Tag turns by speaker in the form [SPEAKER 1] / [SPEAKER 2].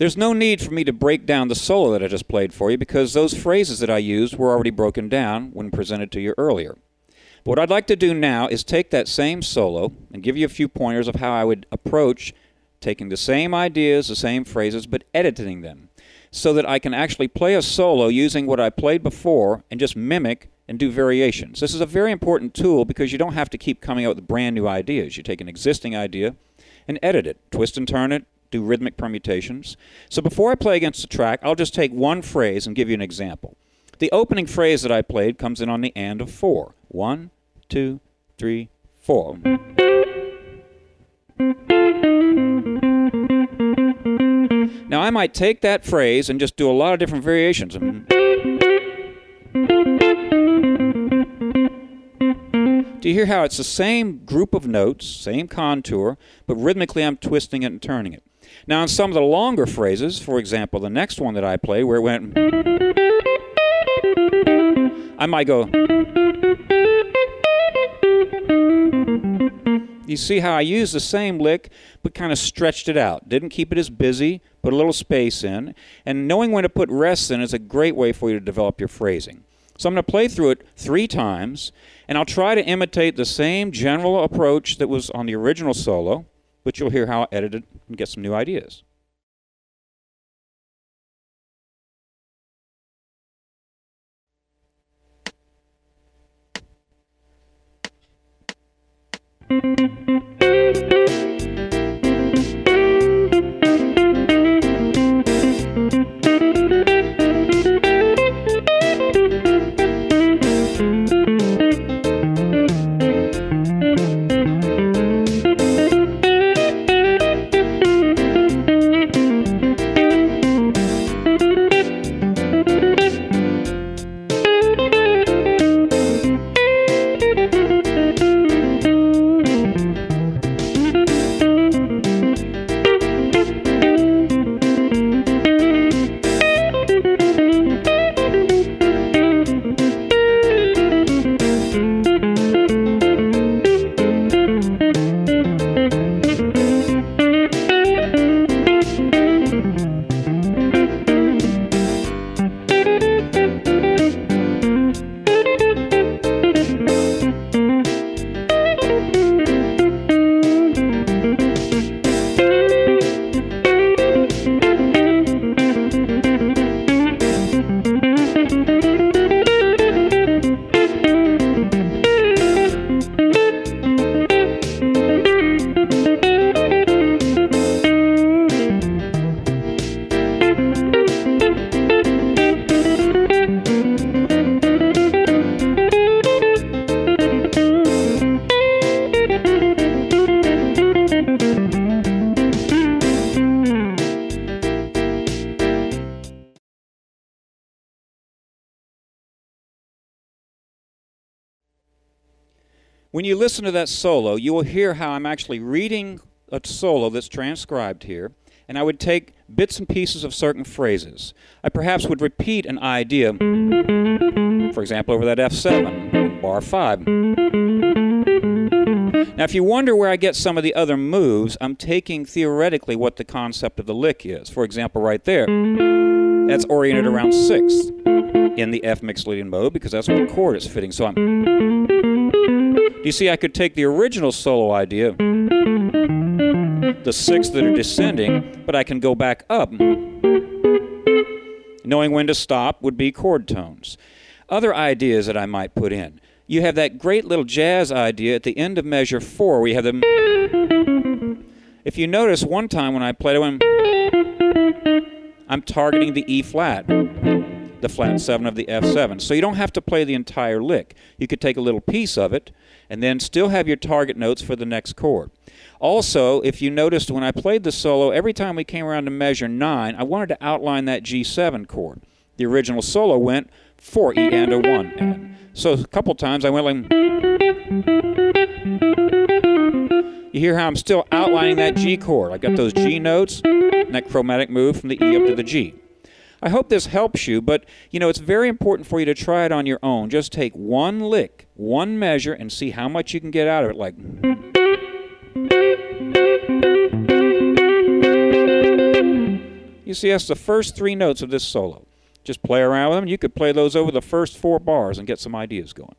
[SPEAKER 1] There's no need for me to break down the solo that I just played for you because those phrases that I used were already broken down when presented to you earlier. But what I'd like to do now is take that same solo and give you a few pointers of how I would approach taking the same ideas, the same phrases, but editing them so that I can actually play a solo using what I played before and just mimic and do variations. This is a very important tool because you don't have to keep coming up with brand new ideas. You take an existing idea and edit it, twist and turn it, do rhythmic permutations. So before I play against the track, I'll just take one phrase and give you an example. The opening phrase that I played comes in on the and of 4. 1, 2, 3, 4. Now I might take that phrase and just do a lot of different variations. Do you hear how it's the same group of notes, same contour, but rhythmically I'm twisting it and turning it? Now, in some of the longer phrases, for example, the next one that I play where it went, I might go. You see how I used the same lick, but kind of stretched it out. Didn't keep it as busy, put a little space in, and knowing when to put rests in is a great way for you to develop your phrasing. So I'm going to play through it 3 times, and I'll try to imitate the same general approach that was on the original solo, but you'll hear how I edited and get some new ideas. When you listen to that solo, you will hear how I'm actually reading a solo that's transcribed here, and I would take bits and pieces of certain phrases. I perhaps would repeat an idea, for example, over that F7, bar 5. Now, if you wonder where I get some of the other moves, I'm taking theoretically what the concept of the lick is. For example, right there, that's oriented around 6th in the F mixed leading mode because that's what the chord is fitting. So you see, I could take the original solo idea, the 6th that are descending, but I can go back up. Knowing when to stop would be chord tones. Other ideas that I might put in. You have that great little jazz idea at the end of measure 4 where you have the... If you notice, one time when I played it, I'm targeting the E flat, the flat 7 of the F7. So you don't have to play the entire lick. You could take a little piece of it and then still have your target notes for the next chord. Also, if you noticed when I played the solo, every time we came around to measure 9, I wanted to outline that G7 chord. The original solo went 4 E and a 1 and. So a couple times I went like... You hear how I'm still outlining that G chord. I've got those G notes and that chromatic move from the E up to the G. I hope this helps you, but it's very important for you to try it on your own. Just take one lick, one measure, and see how much you can get out of it. Like, You see, that's the first 3 notes of this solo. Just play around with them. You could play those over the first 4 bars and get some ideas going.